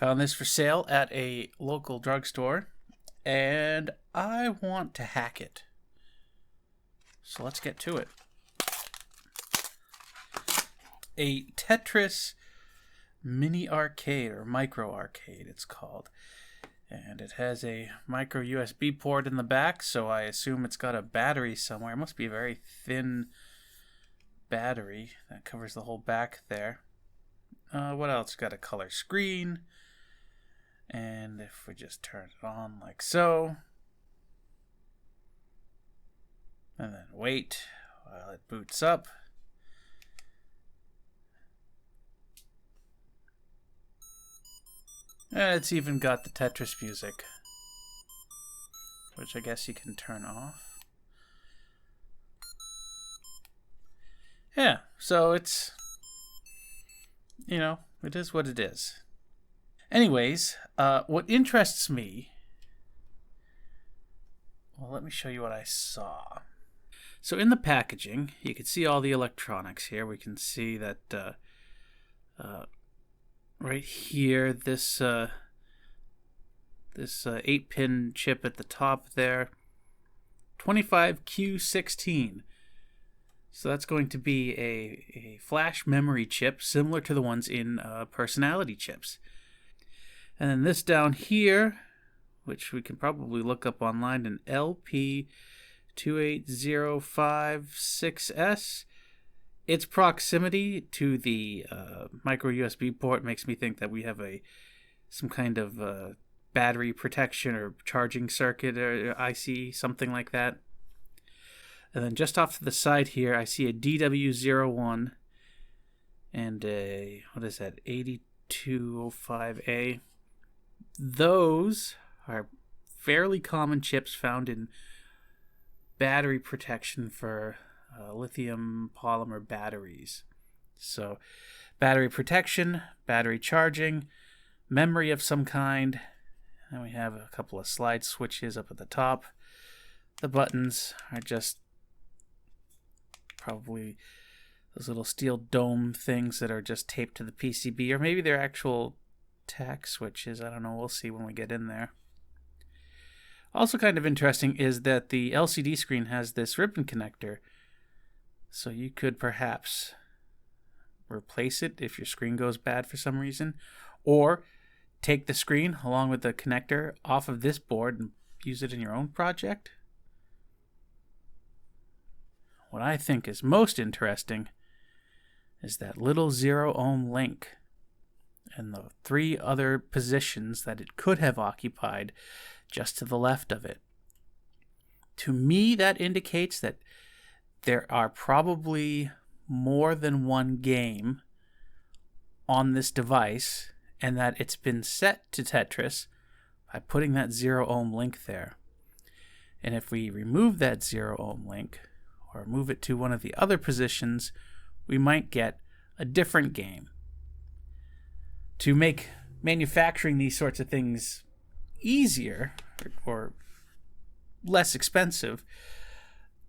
Found this for sale at a local drugstore, and I want to hack it. So let's get to it. A Tetris Mini Arcade, or Micro Arcade it's called. And it has a micro USB port in the back, so I assume it's got a battery somewhere. It must be a very thin battery that covers the whole back there. What else? Got a color screen. And if we just turn it on like so, and then wait while it boots up. And it's even got the Tetris music, which I guess you can turn off. Yeah, so it's, it is what it is. Anyways, what interests me, well, let me show you what I saw. So in the packaging, you can see all the electronics here. We can see that right here, this 8-pin chip at the top there, 25Q16. So that's going to be a flash memory chip similar to the ones in personality chips. And then this down here, which we can probably look up online, an LP28056S. Its proximity to the micro USB port makes me think that we have some kind of battery protection or charging circuit or IC, something like that. And then just off to the side here, I see a DW01 and a, what is that, 8205A. Those are fairly common chips found in battery protection for lithium polymer batteries. So battery protection, battery charging, memory of some kind, and we have a couple of slide switches up at the top. The buttons are just probably those little steel dome things that are just taped to the PCB, or maybe they're actual tack switches. I don't know, we'll see when we get in there. Also kind of interesting is that the LCD screen has this ribbon connector, so you could perhaps replace it if your screen goes bad for some reason, or take the screen along with the connector off of this board and use it in your own project. What I think is most interesting is that little 0 ohm link and the 3 other positions that it could have occupied just to the left of it. To me, that indicates that there are probably more than one game on this device, and that it's been set to Tetris by putting that 0 ohm link there. And if we remove that 0 ohm link, or move it to one of the other positions, we might get a different game. To make manufacturing these sorts of things easier or less expensive,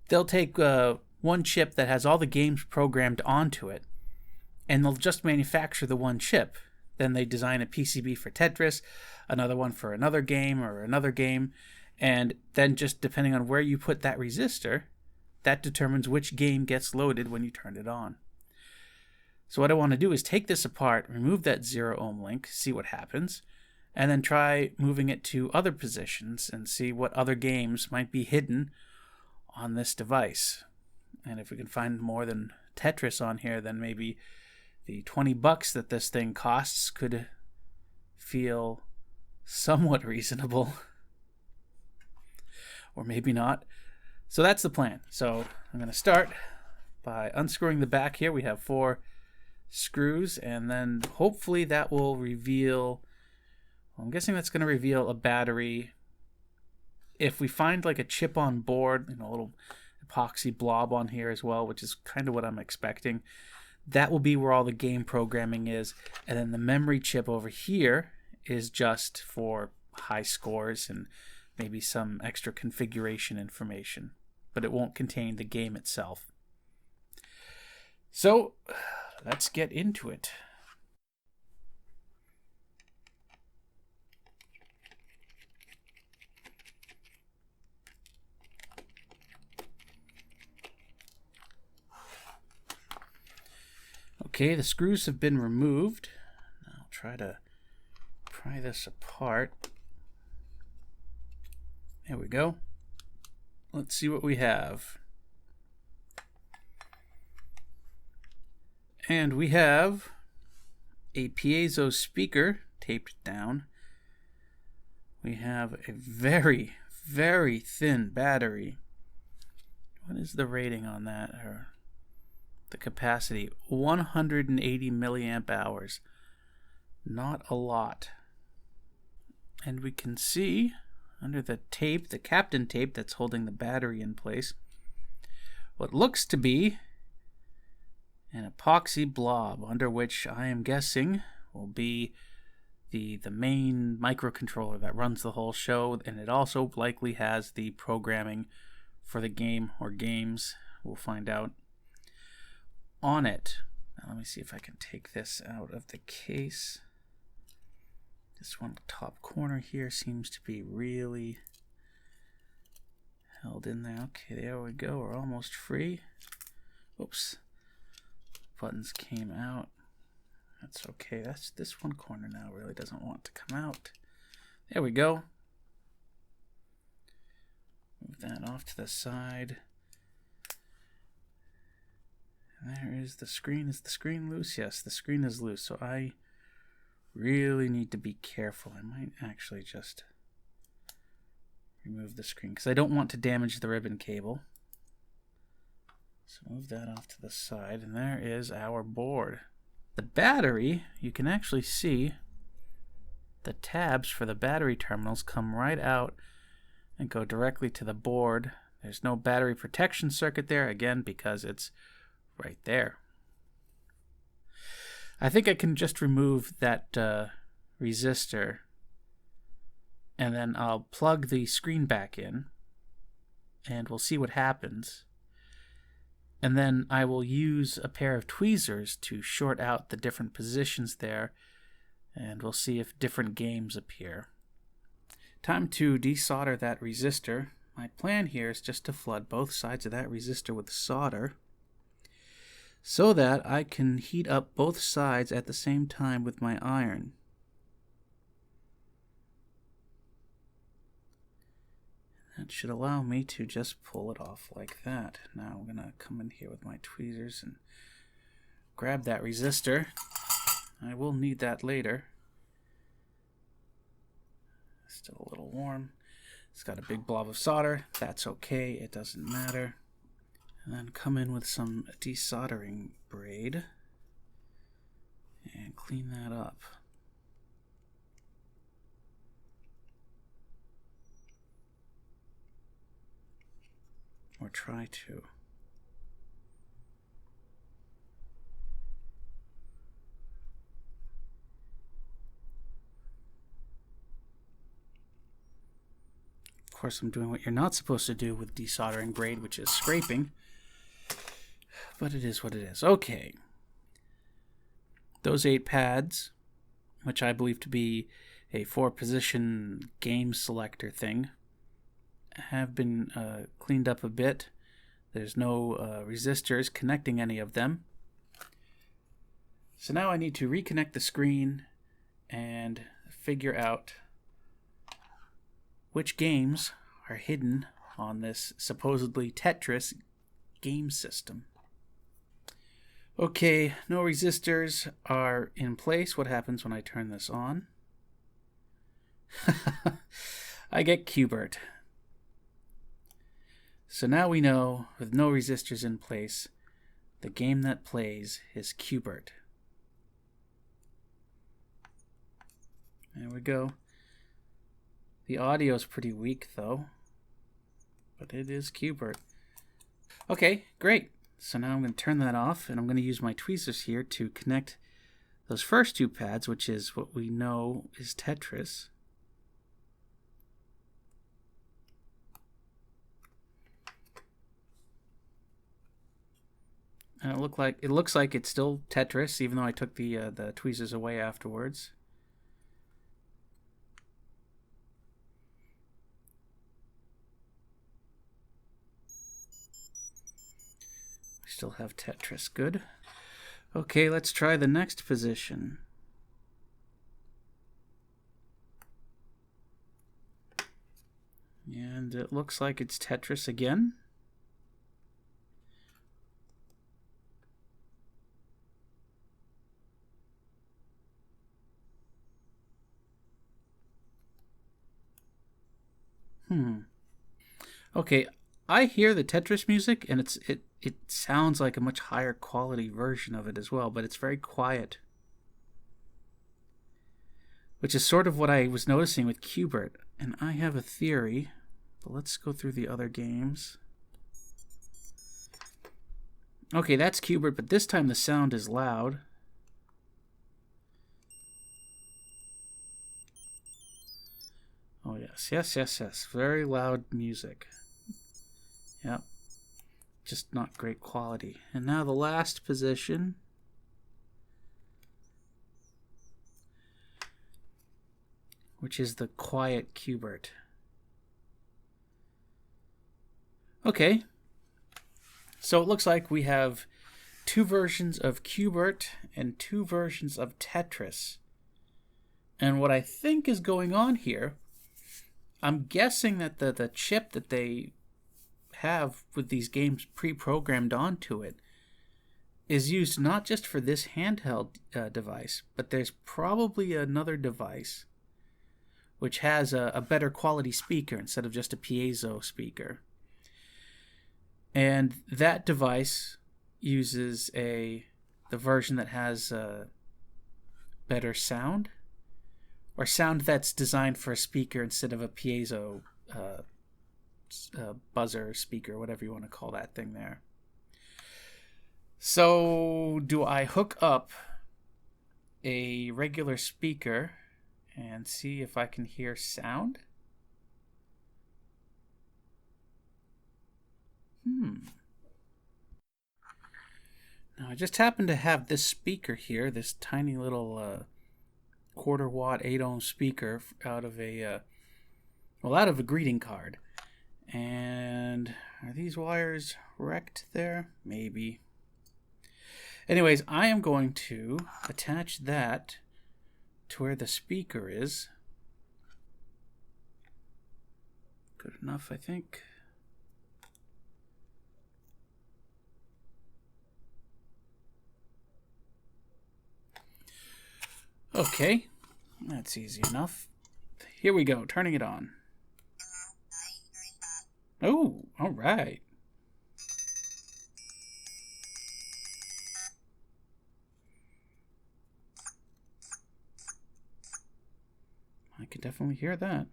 they'll take one chip that has all the games programmed onto it, and they'll just manufacture the one chip. Then they design a PCB for Tetris, another one for another game or another game, and then just depending on where you put that resistor, that determines which game gets loaded when you turn it on. So what I want to do is take this apart, remove that 0 ohm link, see what happens, and then try moving it to other positions and see what other games might be hidden on this device. And if we can find more than Tetris on here, then maybe the $20 that this thing costs could feel somewhat reasonable. Or maybe not. So that's the plan. So I'm going to start by unscrewing the back here. We have 4 screws, and then hopefully that will reveal, I'm guessing that's going to reveal a battery. If we find like a chip on board, a little epoxy blob on here as well, which is kind of what I'm expecting, that will be where all the game programming is. And then the memory chip over here is just for high scores and maybe some extra configuration information, but it won't contain the game itself. So let's get into it. Okay, the screws have been removed. I'll try to pry this apart. There we go. Let's see what we have. And we have a piezo speaker taped down. We have a very, very thin battery. What is the rating on that? Or the capacity? 180 milliamp hours. Not a lot. And we can see under the tape, the Captain tape that's holding the battery in place, what looks to be an epoxy blob, under which I am guessing will be the main microcontroller that runs the whole show, and it also likely has the programming for the game or games. We'll find out on it. Now let me see if I can take this out of the case. This one top corner here seems to be really held in there. Okay, there we go. We're almost free. Oops. Buttons came out. That's okay. That's this one corner now really doesn't want to come out. There we go. Move that off to the side. And there is the screen. Is the screen loose? Yes, the screen is loose. So I really need to be careful. I might actually just remove the screen because I don't want to damage the ribbon cable. So move that off to the side, and there is our board. The battery, you can actually see the tabs for the battery terminals come right out and go directly to the board. There's no battery protection circuit there, again, because it's right there. I think I can just remove that resistor, and then I'll plug the screen back in, and we'll see what happens. And then I will use a pair of tweezers to short out the different positions there, and we'll see if different games appear. Time to desolder that resistor. My plan here is just to flood both sides of that resistor with solder so that I can heat up both sides at the same time with my iron. That should allow me to just pull it off like that. Now I'm going to come in here with my tweezers and grab that resistor. I will need that later. Still a little warm. It's got a big blob of solder. That's okay. It doesn't matter. And then come in with some desoldering braid and clean that up. Or try to. Of course, I'm doing what you're not supposed to do with desoldering braid, which is scraping. But it is what it is. Okay. Those 8 pads, which I believe to be a 4-position game selector thing, have been cleaned up a bit. There's no resistors connecting any of them. So now I need to reconnect the screen and figure out which games are hidden on this supposedly Tetris game system. Okay, no resistors are in place. What happens when I turn this on? I get Qbert. So now we know, with no resistors in place, the game that plays is Qbert. There we go. The audio is pretty weak though, but it is Qbert. Okay, great. So now I'm going to turn that off, and I'm going to use my tweezers here to connect those first 2 pads, which is what we know is Tetris. And it looks like it's still Tetris, even though I took the tweezers away afterwards. We still have Tetris. Good. Okay, let's try the next position. And it looks like it's Tetris again. Okay, I hear the Tetris music, and it sounds like a much higher quality version of it as well, but it's very quiet. Which is sort of what I was noticing with Qbert. And I have a theory, but let's go through the other games. Okay, that's Qbert, but this time the sound is loud. Oh, yes, yes, yes, yes. Very loud music. Yep. Just not great quality. And now the last position. Which is the quiet Qbert. Okay. So it looks like we have two versions of Qbert and two versions of Tetris. And what I think is going on here, I'm guessing that the chip that they have with these games pre-programmed onto it is used not just for this handheld device, but there's probably another device which has a better quality speaker instead of just a piezo speaker. And that device uses the version that has better sound, or sound that's designed for a speaker instead of a piezo buzzer speaker, whatever you want to call that thing there. So do I hook up a regular speaker and see if I can hear sound? Now I just happen to have this speaker here, this tiny little quarter watt 8 ohm speaker out of a greeting card. And are these wires wrecked there? Maybe. Anyways, I am going to attach that to where the speaker is. Good enough, I think. Okay, that's easy enough. Here we go, turning it on. Oh, all right. I can definitely hear that.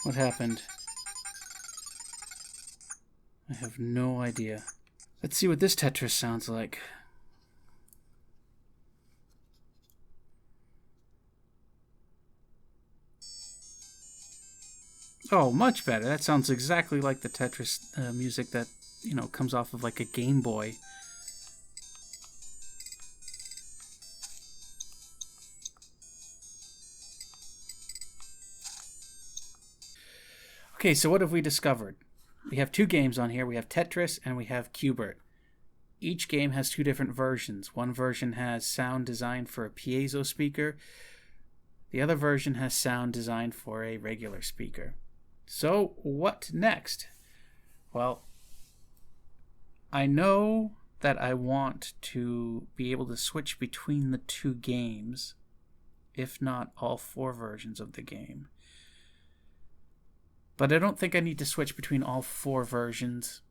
What happened? I have no idea. Let's see what this Tetris sounds like. Oh, much better. That sounds exactly like the Tetris music that, comes off of like a Game Boy. Okay, so what have we discovered? We have two games on here. We have Tetris and we have Qbert. Each game has two different versions. One version has sound designed for a piezo speaker. The other version has sound designed for a regular speaker. So what next? Well, I know that I want to be able to switch between the two games, if not all four versions of the game. But I don't think I need to switch between all four versions.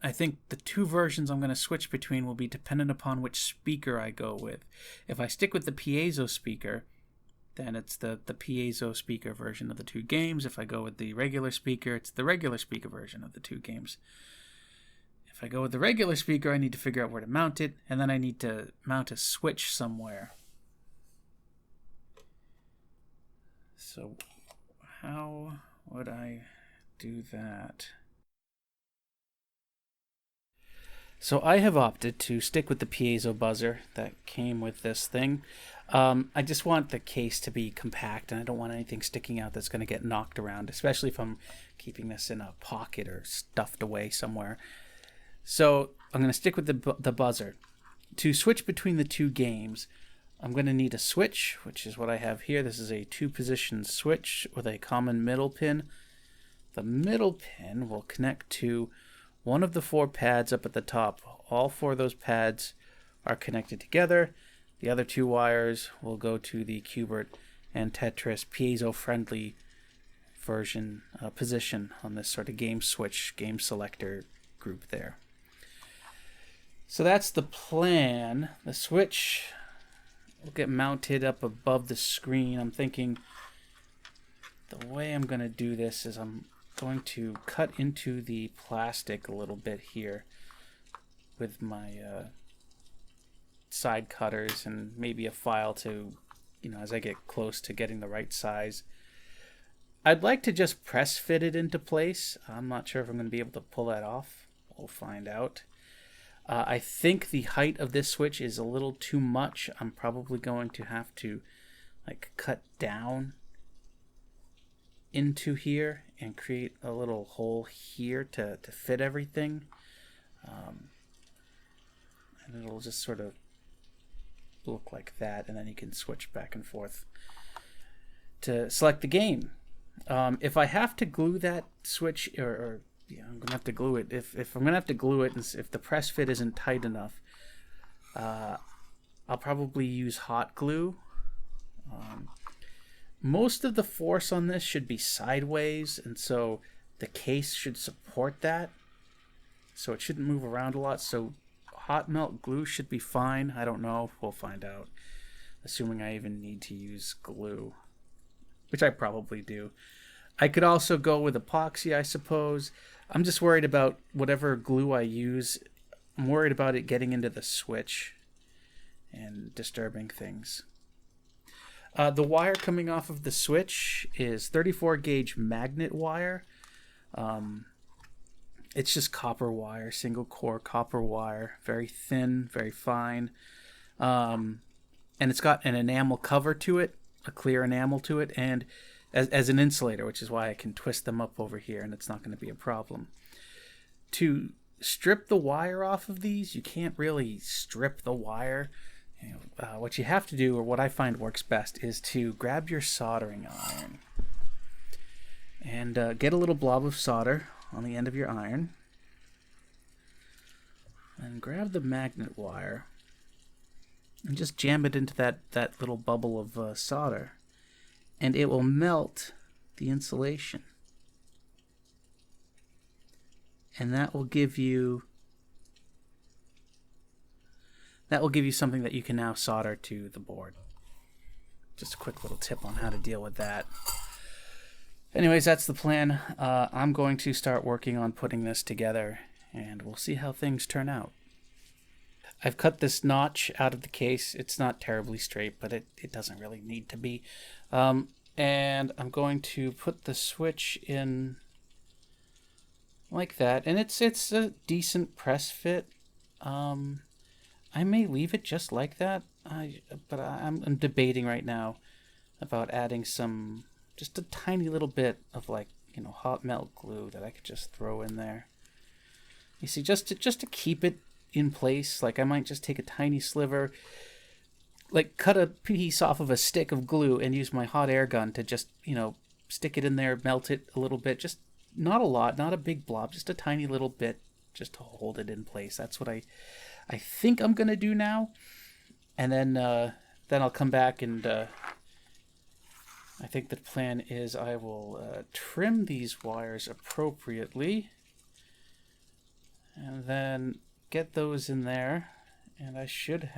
I think the two versions I'm going to switch between will be dependent upon which speaker I go with. If I stick with the piezo speaker, then it's the piezo speaker version of the two games. If I go with the regular speaker, it's the regular speaker version of the two games. If I go with the regular speaker, I need to figure out where to mount it, and then I need to mount a switch somewhere. So how would I do that? So I have opted to stick with the piezo buzzer that came with this thing. I just want the case to be compact, and I don't want anything sticking out that's going to get knocked around, especially if I'm keeping this in a pocket or stuffed away somewhere. So I'm going to stick with the buzzer. To switch between the two games, I'm going to need a switch, which is what I have here. This is a 2-position switch with a common middle pin. The middle pin will connect to one of the 4 pads up at the top. All 4 of those pads are connected together. The other 2 wires will go to the Qbert and Tetris piezo-friendly version position on this sort of game switch, game selector group there. So that's the plan. The switch will get mounted up above the screen. I'm thinking the way I'm going to do this is I'm going to cut into the plastic a little bit here with my side cutters and maybe a file to, as I get close to getting the right size. I'd like to just press fit it into place. I'm not sure if I'm going to be able to pull that off. We'll find out. I think the height of this switch is a little too much. I'm probably going to have to cut down into here and create a little hole here to fit everything. And it'll just sort of look like that, and then you can switch back and forth to select the game. If I have to glue that switch, I'm gonna have to glue it. If I'm gonna have to glue it, and if the press fit isn't tight enough, I'll probably use hot glue. Most of the force on this should be sideways, and so the case should support that. So it shouldn't move around a lot. So hot melt glue should be fine. I don't know. We'll find out. Assuming I even need to use glue, which I probably do. I could also go with epoxy, I suppose. I'm just worried about whatever glue I use. I'm worried about it getting into the switch and disturbing things. The wire coming off of the switch is 34 gauge magnet wire. It's just copper wire, single core copper wire, very thin, very fine. And it's got an enamel cover to it, a clear enamel to it, and as an insulator, which is why I can twist them up over here and it's not going to be a problem. To strip the wire off of these, you can't really strip the wire. What you have to do, or what I find works best, is to grab your soldering iron and get a little blob of solder on the end of your iron, and grab the magnet wire and just jam it into that little bubble of solder, and it will melt the insulation, and that will give you something that you can now solder to the board. Just a quick little tip on how to deal with that. Anyways, that's the plan. I'm going to start working on putting this together, and we'll see how things turn out. I've cut this notch out of the case. It's not terribly straight, but it doesn't really need to be. And I'm going to put the switch in like that, and it's a decent press fit. I may leave it just like that, but I'm debating right now about adding just a tiny little bit of hot melt glue that I could just throw in there. You see, just to keep it in place, I might just take a tiny sliver, cut a piece off of a stick of glue and use my hot air gun to just, stick it in there, melt it a little bit, just not a lot, not a big blob, just a tiny little bit, just to hold it in place. That's what I think I'm gonna do now, and then I'll come back and I think the plan is I will trim these wires appropriately, and then get those in there, and I should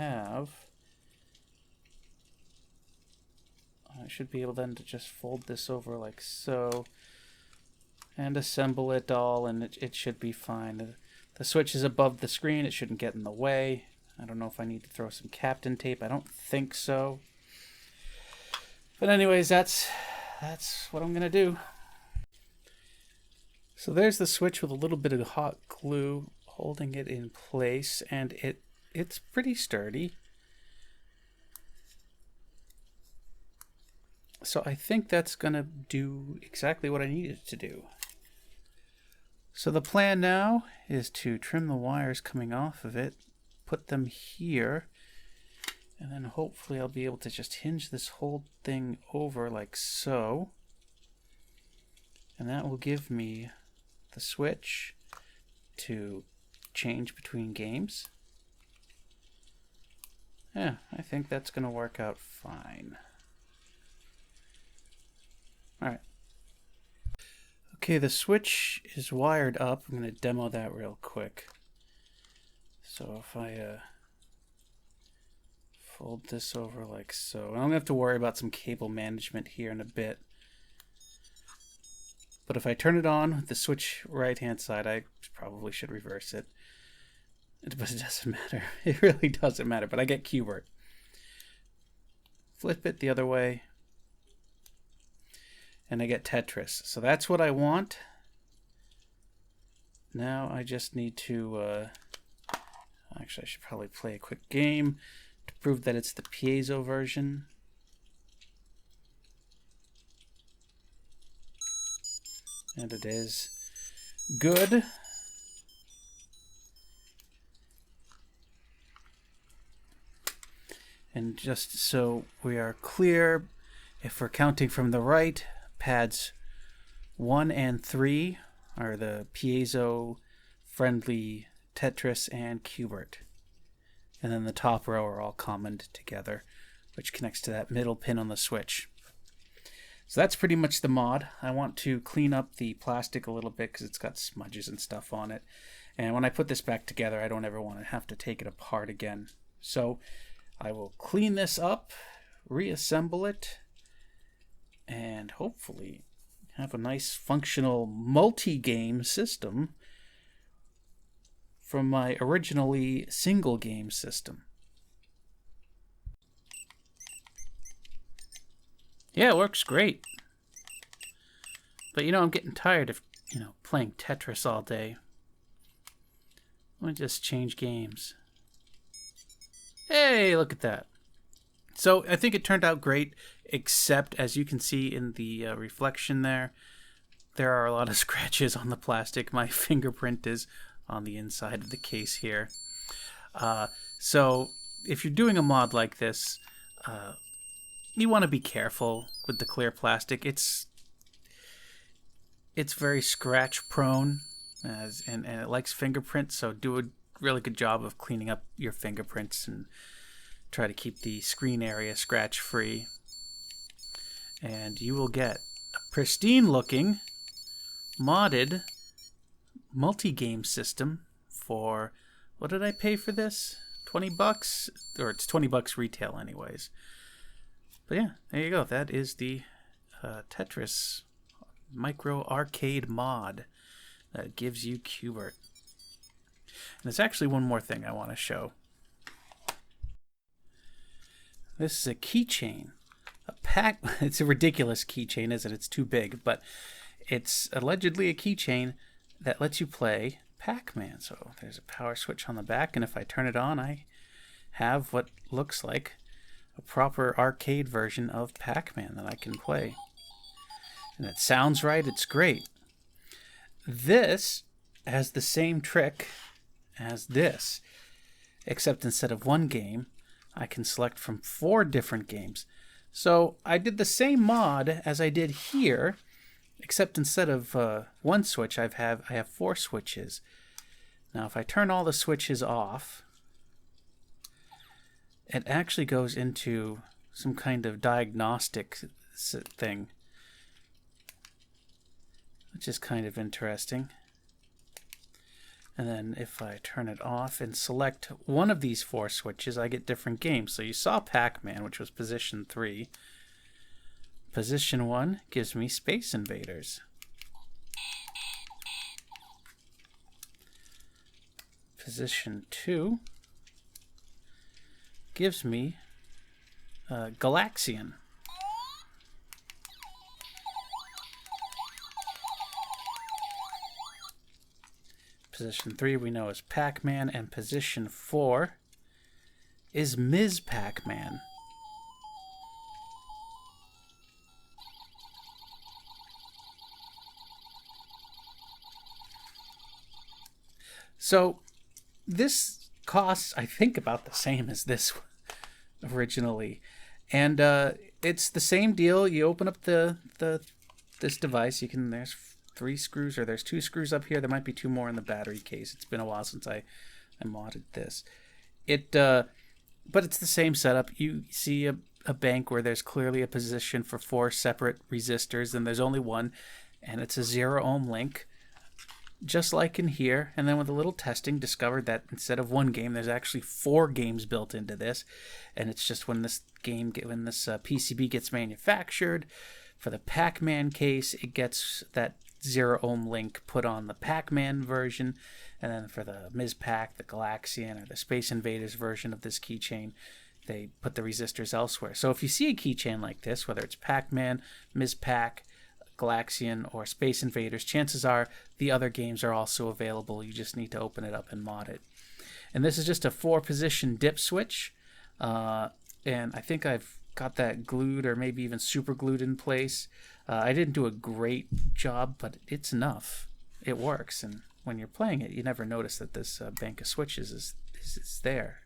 be able then to just fold this over like so and assemble it all, and it should be fine. The switch is above the screen. It shouldn't get in the way. I don't know if I need to throw some Captain tape. I don't think so. But anyways, that's what I'm going to do. So there's the switch with a little bit of hot glue holding it in place, and it's pretty sturdy. So I think that's going to do exactly what I need it to do. So the plan now is to trim the wires coming off of it, put them here, and then hopefully I'll be able to just hinge this whole thing over like so. And that will give me the switch to change between games. Yeah, I think that's going to work out fine. Alright. Okay, the switch is wired up. I'm going to demo that real quick. So if I fold this over like so, I'm going to have to worry about some cable management here in a bit. But if I turn it on with the switch right-hand side, I probably should reverse it. But it doesn't matter. It really doesn't matter. But I get Qbert. Flip it the other way. And I get Tetris. So that's what I want. Now I just need to... actually, I should probably play a quick game to prove that it's the piezo version. And it is. Good. And just so we are clear, if we're counting from the right, pads 1 and 3 are the piezo-friendly Tetris and Qbert. And then the top row are all commoned together, which connects to that middle pin on the switch. So that's pretty much the mod. I want to clean up the plastic a little bit because it's got smudges and stuff on it. And when I put this back together, I don't ever want to have to take it apart again. So I will clean this up, reassemble it, and hopefully have a nice functional multi-game system from my originally single game system. Yeah, it works great. But I'm getting tired of, playing Tetris all day. Let me just change games. Hey, look at that. So I think it turned out great, except as you can see in the reflection there are a lot of scratches on the plastic. My fingerprint is on the inside of the case here. So if you're doing a mod like this, you want to be careful with the clear plastic. It's very scratch prone, and it likes fingerprints, so do a really good job of cleaning up your fingerprints and try to keep the screen area scratch free. And you will get a pristine looking modded multi-game system for, what did I pay for this? $20? Or it's $20 retail anyways. But yeah, there you go. That is the Tetris Micro Arcade mod that gives you Qbert. And there's actually one more thing I want to show. This is a keychain. It's a ridiculous keychain, isn't it? It's too big, but it's allegedly a keychain that lets you play Pac-Man. So there's a power switch on the back, and if I turn it on, I have what looks like a proper arcade version of Pac-Man that I can play. And it sounds right, it's great. This has the same trick as this, except instead of one game, I can select from 4 different games. So I did the same mod as I did here, except instead of one switch, I have 4 switches. Now if I turn all the switches off, it actually goes into some kind of diagnostic thing, which is kind of interesting. And then if I turn it off and select one of these 4 switches, I get different games. So you saw Pac-Man, which was position 3. Position 1 gives me Space Invaders. Position 2 gives me Galaxian. Position 3 we know is Pac-Man, and position 4 is Ms. Pac-Man. So this costs, I think, about the same as this originally, and it's the same deal. You open up this device. You can there's 3 screws, or there's 2 screws up here. There might be 2 more in the battery case. It's been a while since I modded this. But it's the same setup. You see a bank where there's clearly a position for 4 separate resistors, and there's only one, and it's a 0 ohm link, just like in here. And then with a little testing, discovered that instead of 1 game, there's actually 4 games built into this. And it's just when this PCB gets manufactured for the Pac-Man case, it gets that 0 ohm link put on the Pac-Man version, and then for the Ms. Pac, the Galaxian, or the Space Invaders version of this keychain, they put the resistors elsewhere. So if you see a keychain like this, whether it's Pac-Man, Ms. Pac, Galaxian, or Space Invaders, chances are the other games are also available. You just need to open it up and mod it. And this is just a 4-position dip switch, and I think I've got that glued, or maybe even super glued in place. I didn't do a great job, but it's enough. It works, and when you're playing it, you never notice that this bank of switches is there.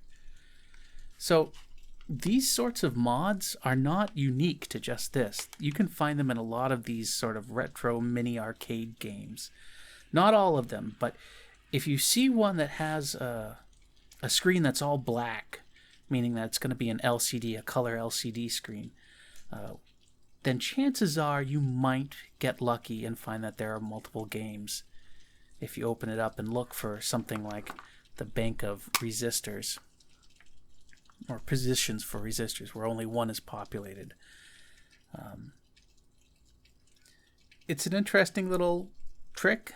So these sorts of mods are not unique to just this. You can find them in a lot of these sort of retro mini arcade games. Not all of them, but if you see one that has a screen that's all black, meaning that it's going to be an LCD, a color LCD screen, then chances are you might get lucky and find that there are multiple games if you open it up and look for something like the bank of resistors, or positions for resistors, where only one is populated. It's an interesting little trick,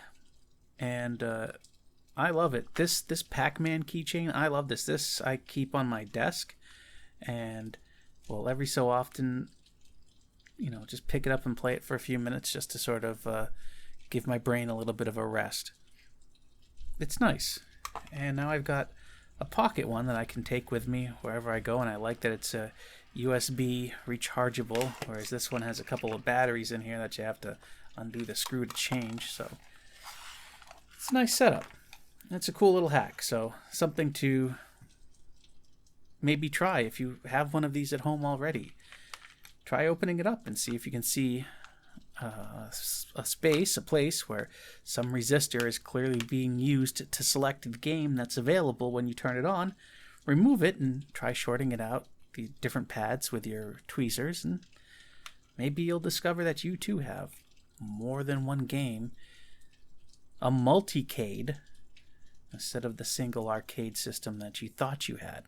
and I love it. This Pac-Man keychain, I love this. This I keep on my desk, and well, every so often, just pick it up and play it for a few minutes, just to sort of give my brain a little bit of a rest. It's nice. And now I've got a pocket one that I can take with me wherever I go, and I like that it's a USB rechargeable, whereas this one has a couple of batteries in here that you have to undo the screw to change. So it's a nice setup. It's a cool little hack, so something to maybe try if you have one of these at home already. Try opening it up and see if you can see a place where some resistor is clearly being used to select the game that's available when you turn it on. Remove it and try shorting it out, the different pads with your tweezers, and maybe you'll discover that you too have more than one game, a multicade, instead of the single arcade system that you thought you had.